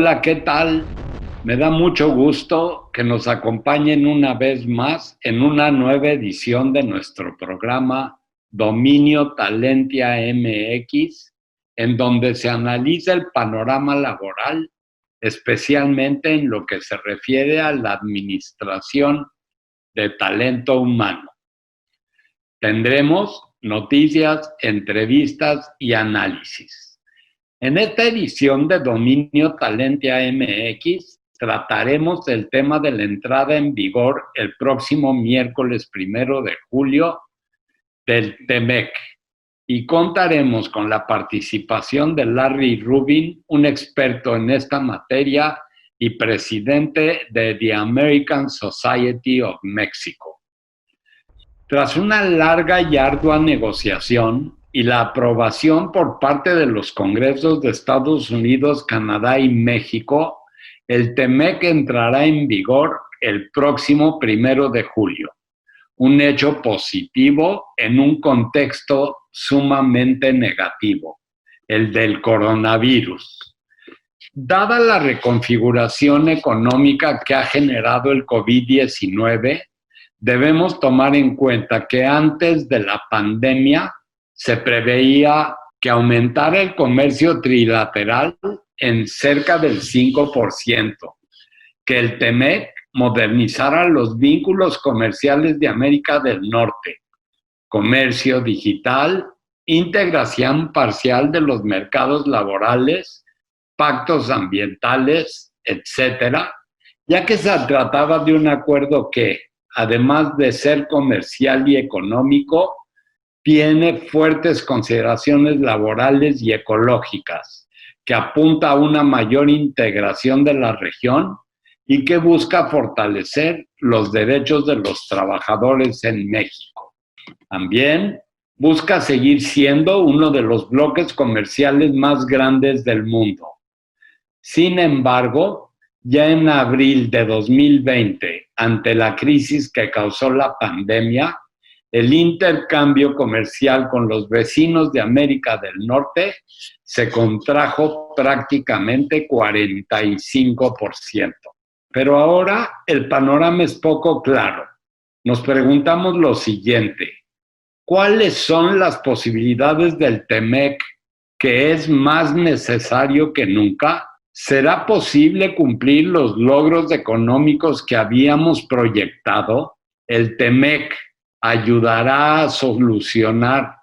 Hola, ¿qué tal? Me da mucho gusto que nos acompañen una vez más en una nueva edición de nuestro programa Dominio Talentia MX, en donde se analiza el panorama laboral, especialmente en lo que se refiere a la administración de talento humano. Tendremos noticias, entrevistas y análisis. En esta edición de Dominio Talentia MX trataremos del tema de la entrada en vigor el próximo miércoles 1 de julio del TEMEC y contaremos con la participación de Larry Rubin, un experto en esta materia y presidente de The American Society of Mexico. Tras una larga y ardua negociación y la aprobación por parte de los Congresos de Estados Unidos, Canadá y México, el TEMEC entrará en vigor el próximo 1 de julio, un hecho positivo en un contexto sumamente negativo, el del coronavirus. Dada la reconfiguración económica que ha generado el COVID-19, debemos tomar en cuenta que antes de la pandemia se preveía que aumentara el comercio trilateral en cerca del 5%, que el TEMEC modernizara los vínculos comerciales de América del Norte, comercio digital, integración parcial de los mercados laborales, pactos ambientales, etcétera, ya que se trataba de un acuerdo que, además de ser comercial y económico, tiene fuertes consideraciones laborales y ecológicas, que apunta a una mayor integración de la región y que busca fortalecer los derechos de los trabajadores en México. También busca seguir siendo uno de los bloques comerciales más grandes del mundo. Sin embargo, ya en abril de 2020, ante la crisis que causó la pandemia, el intercambio comercial con los vecinos de América del Norte se contrajo prácticamente 45%. Pero ahora el panorama es poco claro. Nos preguntamos lo siguiente: ¿cuáles son las posibilidades del TEMEC, que es más necesario que nunca? ¿Será posible cumplir los logros económicos que habíamos proyectado? ¿El TEMEC ayudará a solucionar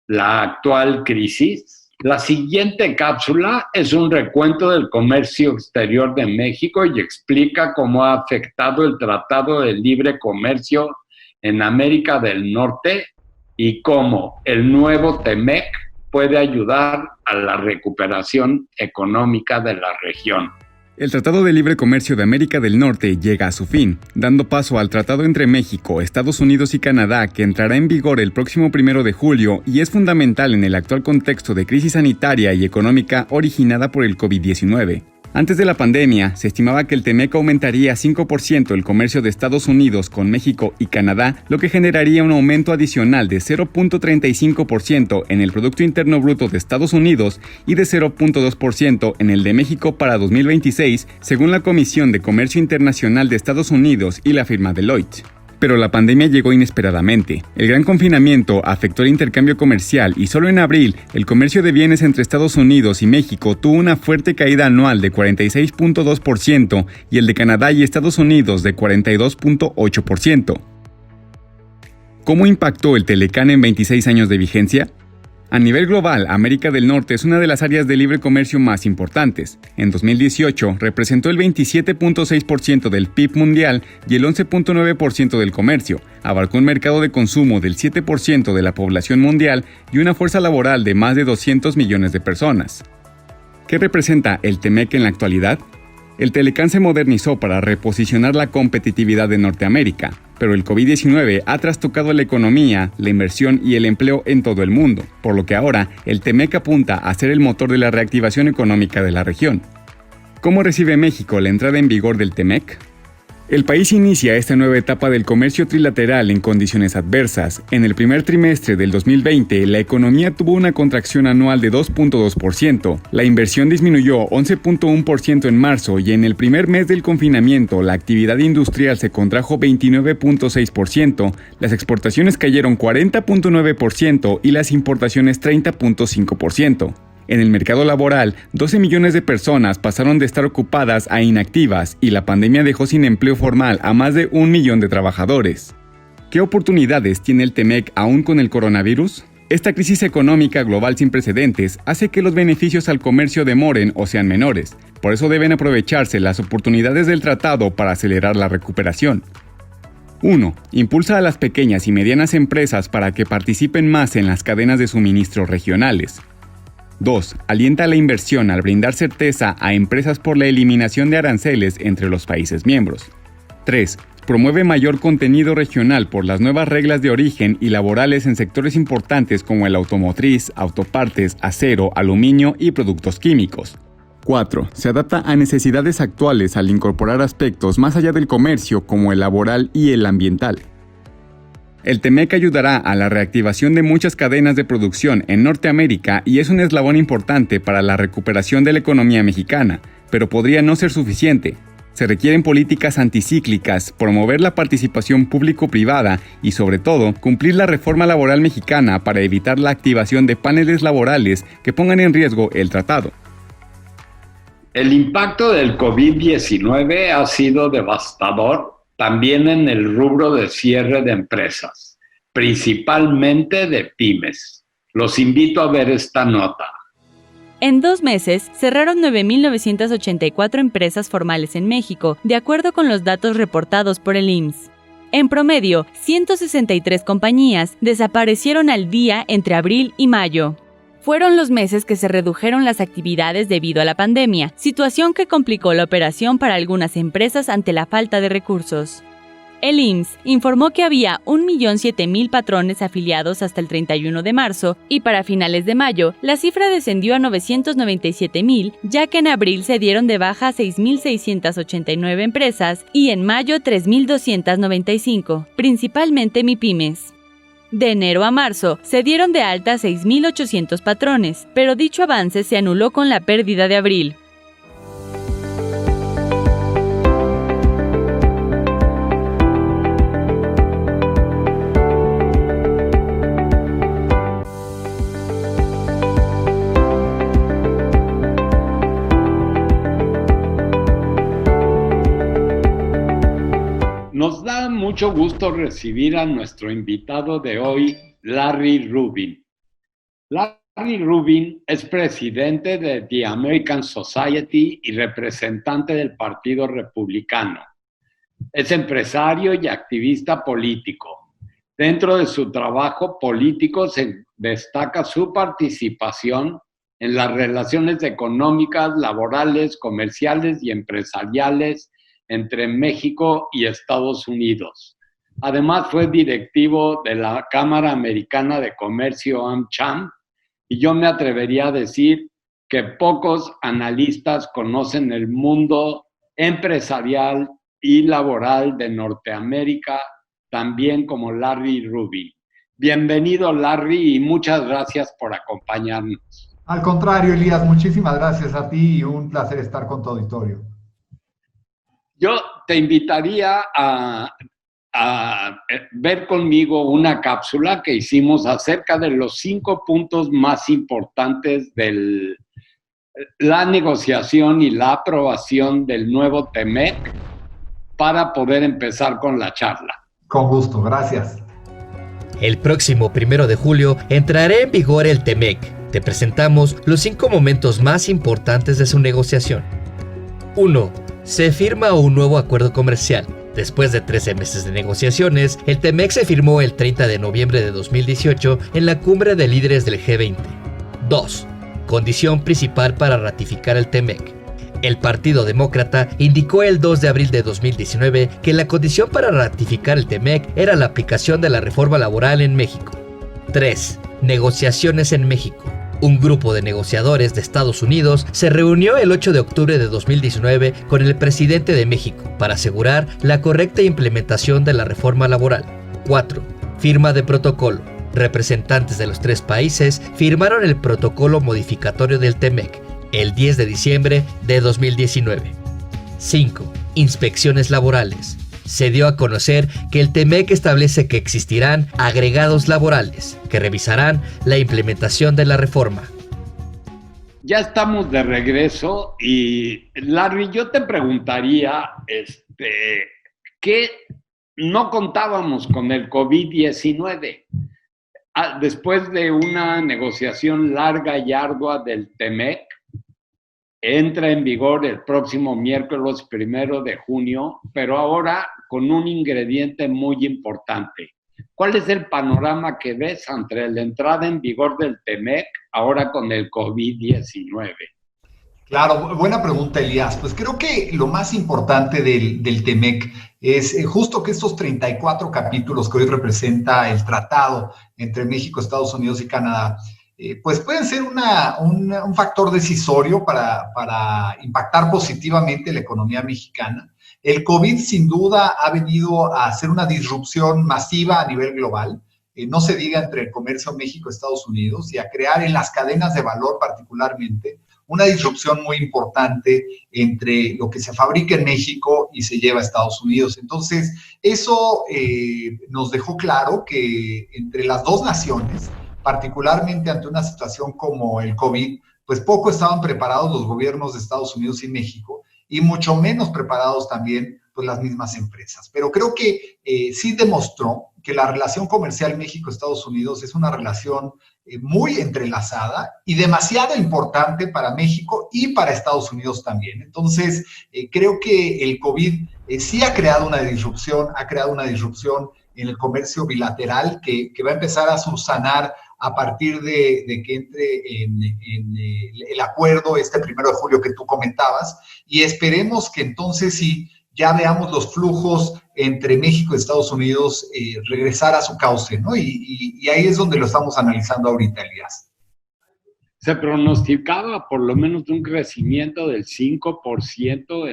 la actual crisis? La siguiente cápsula es un recuento del comercio exterior de México y explica cómo ha afectado el Tratado de Libre Comercio en América del Norte y cómo el nuevo TEMEC puede ayudar a la recuperación económica de la región. El Tratado de Libre Comercio de América del Norte llega a su fin, dando paso al tratado entre México, Estados Unidos y Canadá, que entrará en vigor el próximo 1 de julio y es fundamental en el actual contexto de crisis sanitaria y económica originada por el COVID-19. Antes de la pandemia, se estimaba que el TEMEC aumentaría 5% el comercio de Estados Unidos con México y Canadá, lo que generaría un aumento adicional de 0.35% en el Producto Interno Bruto de Estados Unidos y de 0.2% en el de México para 2026, según la Comisión de Comercio Internacional de Estados Unidos y la firma Deloitte. Pero la pandemia llegó inesperadamente. El gran confinamiento afectó el intercambio comercial y solo en abril el comercio de bienes entre Estados Unidos y México tuvo una fuerte caída anual de 46.2% y el de Canadá y Estados Unidos de 42.8%. ¿Cómo impactó el Telecán en 26 años de vigencia? A nivel global, América del Norte es una de las áreas de libre comercio más importantes. En 2018, representó el 27.6% del PIB mundial y el 11.9% del comercio. Abarcó un mercado de consumo del 7% de la población mundial y una fuerza laboral de más de 200 millones de personas. ¿Qué representa el TEMEC en la actualidad? El Telecán se modernizó para reposicionar la competitividad de Norteamérica, pero el COVID-19 ha trastocado la economía, la inversión y el empleo en todo el mundo, por lo que ahora el TEMEC apunta a ser el motor de la reactivación económica de la región. ¿Cómo recibe México la entrada en vigor del TEMEC? El país inicia esta nueva etapa del comercio trilateral en condiciones adversas. En el primer trimestre del 2020, la economía tuvo una contracción anual de 2.2%. La inversión disminuyó 11.1% en marzo y en el primer mes del confinamiento, la actividad industrial se contrajo 29.6%, las exportaciones cayeron 40.9% y las importaciones 30.5%. En el mercado laboral, 12 millones de personas pasaron de estar ocupadas a inactivas y la pandemia dejó sin empleo formal a más de 1 millón de trabajadores. ¿Qué oportunidades tiene el TEMEC aún con el coronavirus? Esta crisis económica global sin precedentes hace que los beneficios al comercio demoren o sean menores. Por eso deben aprovecharse las oportunidades del tratado para acelerar la recuperación. 1. Impulsa a las pequeñas y medianas empresas para que participen más en las cadenas de suministro regionales. 2. Alienta la inversión al brindar certeza a empresas por la eliminación de aranceles entre los países miembros. 3. Promueve mayor contenido regional por las nuevas reglas de origen y laborales en sectores importantes como el automotriz, autopartes, acero, aluminio y productos químicos. 4. Se adapta a necesidades actuales al incorporar aspectos más allá del comercio como el laboral y el ambiental. El TEMEC ayudará a la reactivación de muchas cadenas de producción en Norteamérica y es un eslabón importante para la recuperación de la economía mexicana, pero podría no ser suficiente. Se requieren políticas anticíclicas, promover la participación público-privada y, sobre todo, cumplir la reforma laboral mexicana para evitar la activación de paneles laborales que pongan en riesgo el tratado. El impacto del COVID-19 ha sido devastador también en el rubro de cierre de empresas, principalmente de pymes. Los invito a ver esta nota. En 2 meses, cerraron 9.984 empresas formales en México, de acuerdo con los datos reportados por el IMSS. En promedio, 163 compañías desaparecieron al día entre abril y mayo. Fueron los meses que se redujeron las actividades debido a la pandemia, situación que complicó la operación para algunas empresas ante la falta de recursos. El IMSS informó que había 1.007.000 patrones afiliados hasta el 31 de marzo y para finales de mayo la cifra descendió a 997.000, ya que en abril se dieron de baja 6.689 empresas y en mayo 3.295, principalmente MIPYMES. De enero a marzo, se dieron de alta 6.800 patrones, pero dicho avance se anuló con la pérdida de abril. Nos da mucho gusto recibir a nuestro invitado de hoy, Larry Rubin. Larry Rubin es presidente de The American Society y representante del Partido Republicano. Es empresario y activista político. Dentro de su trabajo político se destaca su participación en las relaciones económicas, laborales, comerciales y empresariales entre México y Estados Unidos. Además, fue directivo de la Cámara Americana de Comercio AmCham, y yo me atrevería a decir que pocos analistas conocen el mundo empresarial y laboral de Norteamérica tan bien como Larry Rubin. Bienvenido, Larry, y muchas gracias por acompañarnos. Al contrario, Elías, muchísimas gracias a ti y un placer estar con tu auditorio. Yo te invitaría a ver conmigo una cápsula que hicimos acerca de los 5 puntos más importantes de la negociación y la aprobación del nuevo TEMEC para poder empezar con la charla. Con gusto, gracias. El próximo 1 de julio entrará en vigor el TEMEC. Te presentamos los 5 momentos más importantes de su negociación. 1. Se firma un nuevo acuerdo comercial. Después de 13 meses de negociaciones, el TEMEC se firmó el 30 de noviembre de 2018 en la cumbre de líderes del G20. 2. Condición principal para ratificar el TEMEC. El Partido Demócrata indicó el 2 de abril de 2019 que la condición para ratificar el TEMEC era la aplicación de la reforma laboral en México. 3. Negociaciones en México. Un grupo de negociadores de Estados Unidos se reunió el 8 de octubre de 2019 con el presidente de México para asegurar la correcta implementación de la reforma laboral. 4. Firma de protocolo. Representantes de los 3 países firmaron el protocolo modificatorio del TEMEC el 10 de diciembre de 2019. 5. Inspecciones laborales. Se dio a conocer que el TEMEC establece que existirán agregados laborales que revisarán la implementación de la reforma. Ya estamos de regreso y Larry, yo te preguntaría, ¿qué no contábamos con el COVID-19? Después de una negociación larga y ardua del TEMEC, entra en vigor el próximo miércoles 1 de junio, pero ahora con un ingrediente muy importante. ¿Cuál es el panorama que ves entre la entrada en vigor del TEMEC ahora con el COVID-19? Claro, buena pregunta, Elías. Pues creo que lo más importante del TEMEC es justo que estos 34 capítulos que hoy representa el tratado entre México, Estados Unidos y Canadá, pues pueden ser un factor decisorio para impactar positivamente la economía mexicana. El COVID sin duda ha venido a hacer una disrupción masiva a nivel global, no se diga entre el comercio México-Estados Unidos, y a crear en las cadenas de valor particularmente una disrupción muy importante entre lo que se fabrica en México y se lleva a Estados Unidos. Entonces, eso nos dejó claro que entre las dos naciones, particularmente ante una situación como el COVID, pues poco estaban preparados los gobiernos de Estados Unidos y México, y mucho menos preparados también pues las mismas empresas. Pero creo que sí demostró que la relación comercial México-Estados Unidos es una relación muy entrelazada y demasiado importante para México y para Estados Unidos también. Entonces, creo que el COVID sí ha creado una disrupción en el comercio bilateral que va a empezar a subsanar a partir de que entre en el acuerdo 1 de julio que tú comentabas, y esperemos que entonces sí ya veamos los flujos entre México y Estados Unidos regresar a su cauce, ¿no? Y ahí es donde lo estamos analizando ahorita, Elías. Se pronosticaba por lo menos un crecimiento del 5%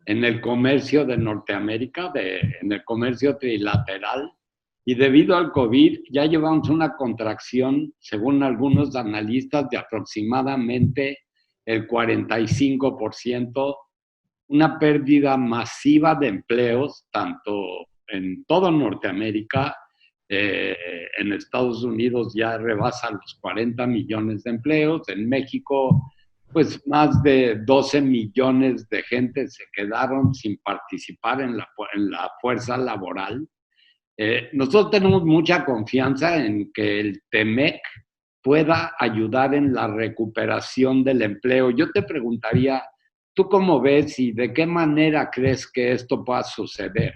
en el comercio de Norteamérica, en el comercio trilateral, y debido al COVID ya llevamos una contracción, según algunos analistas, de aproximadamente el 45%, una pérdida masiva de empleos, tanto en toda Norteamérica, en Estados Unidos ya rebasa los 40 millones de empleos, en México pues más de 12 millones de gente se quedaron sin participar en la fuerza laboral. Nosotros tenemos mucha confianza en que el TEMEC pueda ayudar en la recuperación del empleo. Yo te preguntaría, ¿tú cómo ves y de qué manera crees que esto pueda suceder?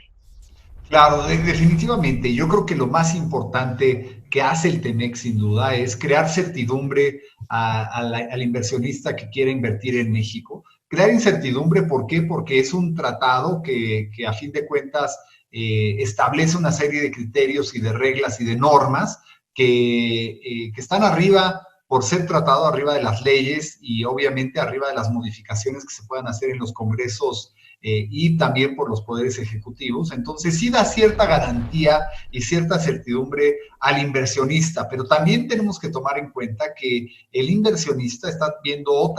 Claro, definitivamente. Yo creo que lo más importante que hace el TEMEC, sin duda, es crear certidumbre al inversionista que quiere invertir en México. Crear incertidumbre, ¿por qué? Porque es un tratado que a fin de cuentas establece una serie de criterios y de reglas y de normas que están arriba, por ser tratado arriba de las leyes y obviamente arriba de las modificaciones que se puedan hacer en los congresos y también por los poderes ejecutivos. Entonces sí da cierta garantía y cierta certidumbre al inversionista, pero también tenemos que tomar en cuenta que el inversionista está viendo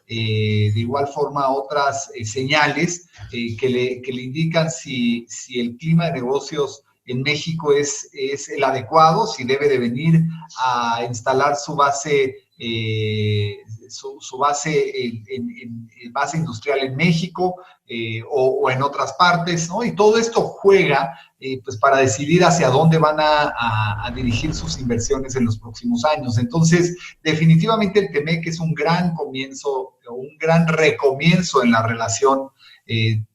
de igual forma otras señales que le indican si el clima de negocios en México es el adecuado, si debe de venir a instalar su base base industrial en México o en otras partes, ¿no? Y todo esto juega pues para decidir hacia dónde van a dirigir sus inversiones en los próximos años. Entonces, definitivamente el TEMEC es un gran comienzo, un gran recomienzo en la relación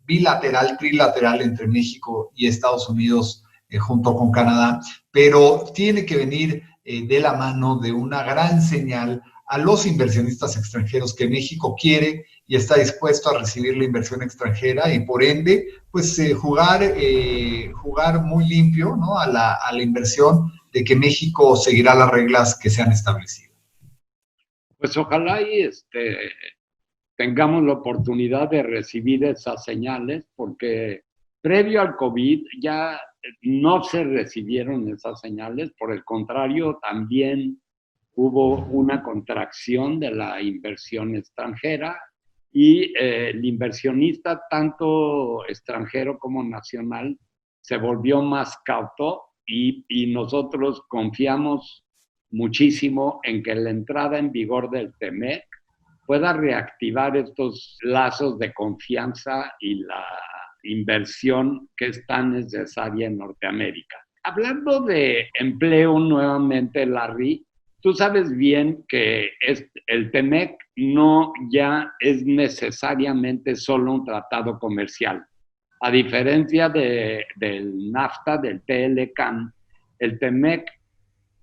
bilateral, trilateral entre México y Estados Unidos junto con Canadá, pero tiene que venir de la mano de una gran señal a los inversionistas extranjeros que México quiere y está dispuesto a recibir la inversión extranjera y por ende, pues jugar muy limpio, ¿no? a la inversión de que México seguirá las reglas que se han establecido. Pues ojalá y tengamos la oportunidad de recibir esas señales, porque previo al COVID ya no se recibieron esas señales, por el contrario, también hubo una contracción de la inversión extranjera y el inversionista, tanto extranjero como nacional, se volvió más cauto y nosotros confiamos muchísimo en que la entrada en vigor del TEMEC pueda reactivar estos lazos de confianza y la inversión que es tan necesaria en Norteamérica. Hablando de empleo nuevamente, Larry, tú sabes bien que el TEMEC no ya es necesariamente solo un tratado comercial. A diferencia del NAFTA, del TLCAN, el TEMEC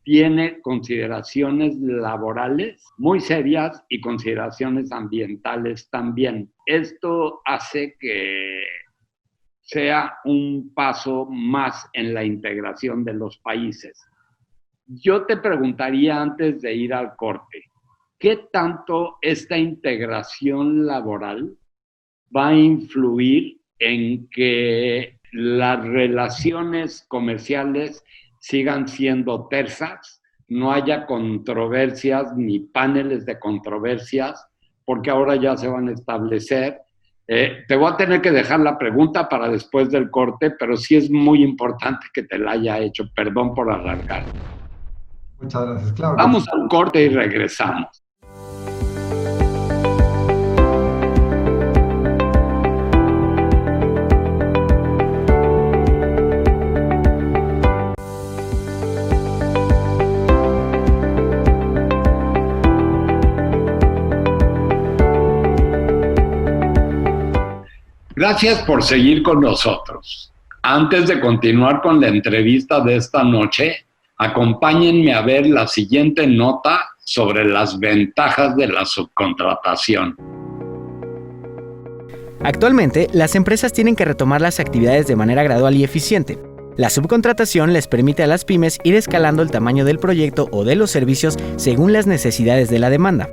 tiene consideraciones laborales muy serias y consideraciones ambientales también. Esto hace que sea un paso más en la integración de los países. Yo te preguntaría antes de ir al corte, ¿qué tanto esta integración laboral va a influir en que las relaciones comerciales sigan siendo tersas, no haya controversias ni paneles de controversias, porque ahora ya se van a establecer? Te voy a tener que dejar la pregunta para después del corte, pero sí es muy importante que te la haya hecho. Perdón por alargar. Muchas gracias, claro. Vamos a un corte y regresamos. Gracias por seguir con nosotros. Antes de continuar con la entrevista de esta noche, acompáñenme a ver la siguiente nota sobre las ventajas de la subcontratación. Actualmente, las empresas tienen que retomar las actividades de manera gradual y eficiente. La subcontratación les permite a las pymes ir escalando el tamaño del proyecto o de los servicios según las necesidades de la demanda.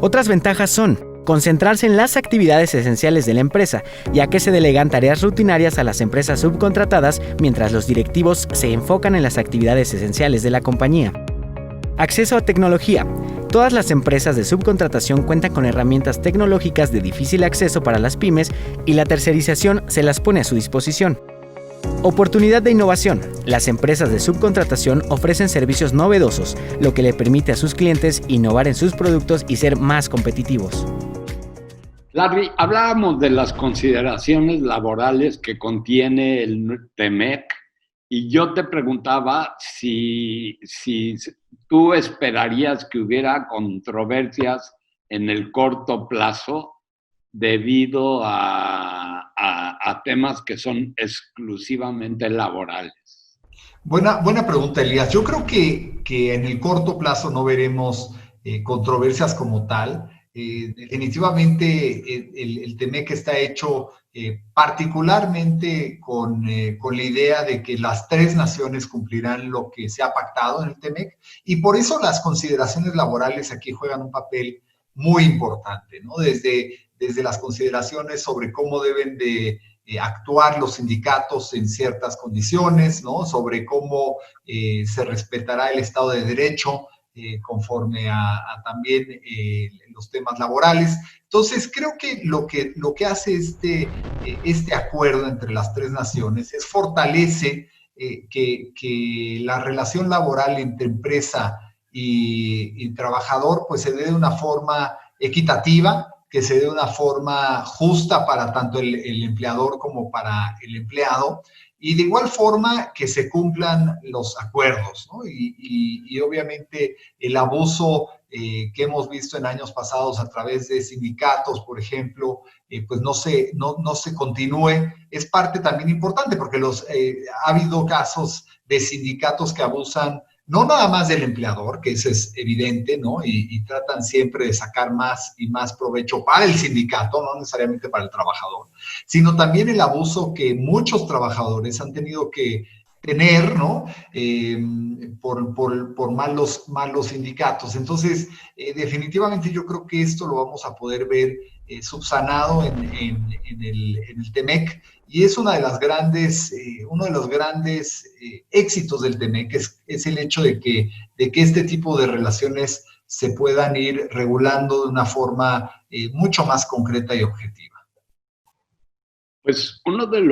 Otras ventajas son concentrarse en las actividades esenciales de la empresa, ya que se delegan tareas rutinarias a las empresas subcontratadas mientras los directivos se enfocan en las actividades esenciales de la compañía. Acceso a tecnología. Todas las empresas de subcontratación cuentan con herramientas tecnológicas de difícil acceso para las pymes y la tercerización se las pone a su disposición. Oportunidad de innovación. Las empresas de subcontratación ofrecen servicios novedosos, lo que le permite a sus clientes innovar en sus productos y ser más competitivos. Larry, hablábamos de las consideraciones laborales que contiene el TEMEC y yo te preguntaba si tú esperarías que hubiera controversias en el corto plazo debido a temas que son exclusivamente laborales. Buena pregunta, Elías. Yo creo que en el corto plazo no veremos controversias como tal. Definitivamente el TEMEC está hecho particularmente con la idea de que las tres naciones cumplirán lo que se ha pactado en el TEMEC y por eso las consideraciones laborales aquí juegan un papel muy importante, ¿no? Desde las consideraciones sobre cómo deben de actuar los sindicatos en ciertas condiciones, ¿no? Sobre cómo se respetará el Estado de Derecho, conforme a también los temas laborales. Entonces, creo que lo que hace este acuerdo entre las tres naciones es fortalece que la relación laboral entre empresa y trabajador pues se dé de una forma equitativa, que se dé de una forma justa para tanto el empleador como para el empleado, y de igual forma que se cumplan los acuerdos, ¿no? Y obviamente el abuso que hemos visto en años pasados a través de sindicatos, por ejemplo, pues no se continúe, es parte también importante porque ha habido casos de sindicatos que abusan no nada más del empleador, que eso es evidente, ¿no? Y tratan siempre de sacar más y más provecho para el sindicato, no necesariamente para el trabajador, sino también el abuso que muchos trabajadores han tenido que tener, ¿no? Por malos sindicatos. Entonces, definitivamente yo creo que esto lo vamos a poder ver subsanado en el TEMEC, y es uno de los grandes éxitos del TEMEC, es el hecho de que este tipo de relaciones se puedan ir regulando de una forma mucho más concreta y objetiva. Pues uno de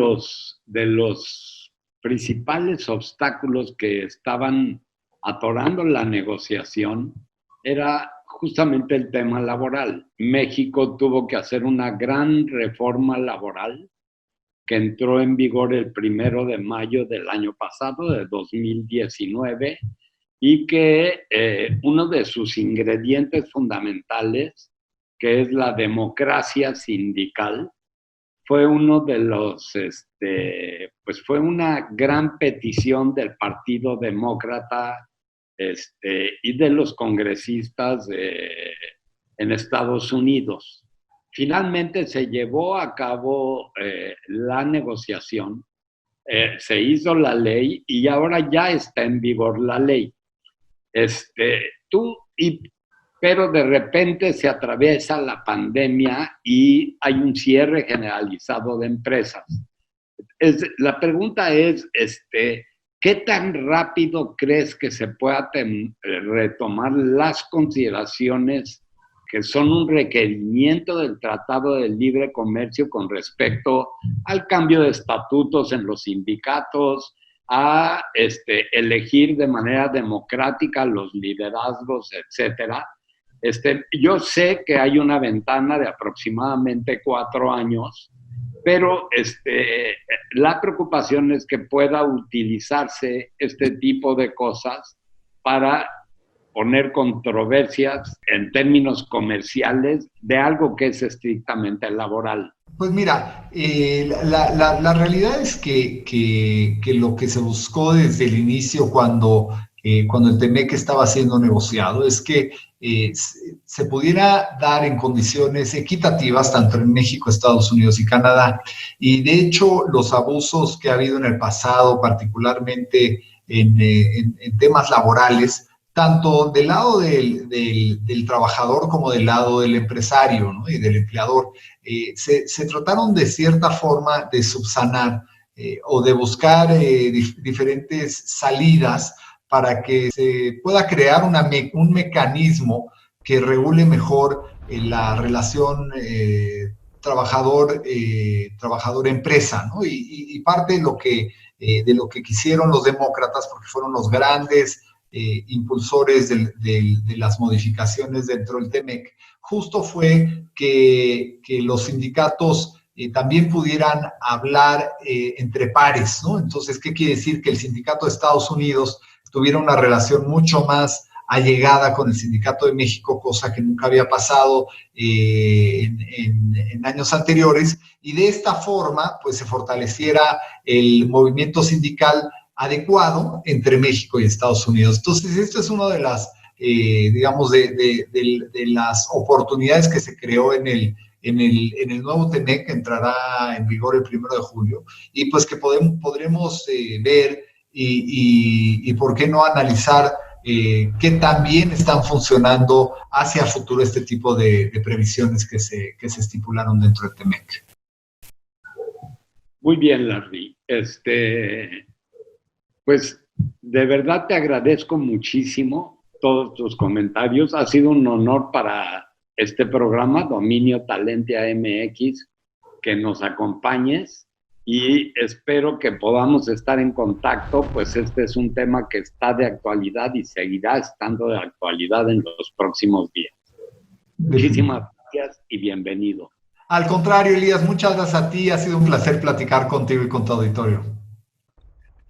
los principales obstáculos que estaban atorando la negociación era justamente el tema laboral. México tuvo que hacer una gran reforma laboral que entró en vigor el 1 de mayo del año pasado, de 2019, y que uno de sus ingredientes fundamentales, que es la democracia sindical, fue uno de los, pues fue una gran petición del Partido Demócrata y de los congresistas en Estados Unidos. Finalmente se llevó a cabo la negociación, se hizo la ley y ahora ya está en vigor la ley. Pero de repente se atraviesa la pandemia y hay un cierre generalizado de empresas. La pregunta es, ¿qué tan rápido crees que se pueda retomar las consideraciones que son un requerimiento del Tratado de Libre Comercio con respecto al cambio de estatutos en los sindicatos, a elegir de manera democrática los liderazgos, etcétera? Yo sé que hay una ventana de aproximadamente 4 años, pero la preocupación es que pueda utilizarse este tipo de cosas para poner controversias en términos comerciales de algo que es estrictamente laboral. Pues mira, la realidad es que lo que se buscó desde el inicio cuando el TEMEC estaba siendo negociado es que se pudiera dar en condiciones equitativas tanto en México, Estados Unidos y Canadá. Y de hecho, los abusos que ha habido en el pasado, particularmente en temas laborales, tanto del lado del trabajador como del lado del empresario, ¿no? Y del empleador, se trataron de cierta forma de subsanar o de buscar diferentes salidas para que se pueda crear un mecanismo que regule mejor la relación trabajador-empresa, ¿no? Y parte de lo que quisieron los demócratas, porque fueron los grandes impulsores de las modificaciones dentro del TEMEC, justo fue que los sindicatos también pudieran hablar entre pares, ¿no? Entonces, ¿qué quiere decir? Que el sindicato de Estados Unidos tuviera una relación mucho más allegada con el sindicato de México, cosa que nunca había pasado en años anteriores, y de esta forma pues se fortaleciera el movimiento sindical adecuado entre México y Estados Unidos. Entonces, esto es una de las, digamos, de las oportunidades que se creó en el nuevo TEMEC, que entrará en vigor el 1 de julio, y pues que podremos ver y por qué no analizar qué tan bien están funcionando hacia futuro este tipo de previsiones que se estipularon dentro del TEMEC. Muy bien, Larry. Pues de verdad te agradezco muchísimo todos tus comentarios. Ha sido un honor para este programa, Dominio Talentia MX, que nos acompañes. Y espero que podamos estar en contacto, pues este es un tema que está de actualidad y seguirá estando de actualidad en los próximos días. Muchísimas gracias y bienvenido. Al contrario, Elías, muchas gracias a ti. Ha sido un placer platicar contigo y con tu auditorio.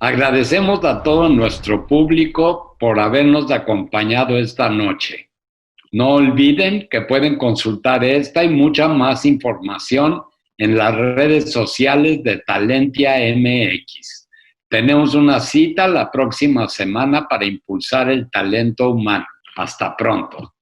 Agradecemos a todo nuestro público por habernos acompañado esta noche. No olviden que pueden consultar esta y mucha más información en las redes sociales de Talentia MX. Tenemos una cita la próxima semana para impulsar el talento humano. Hasta pronto.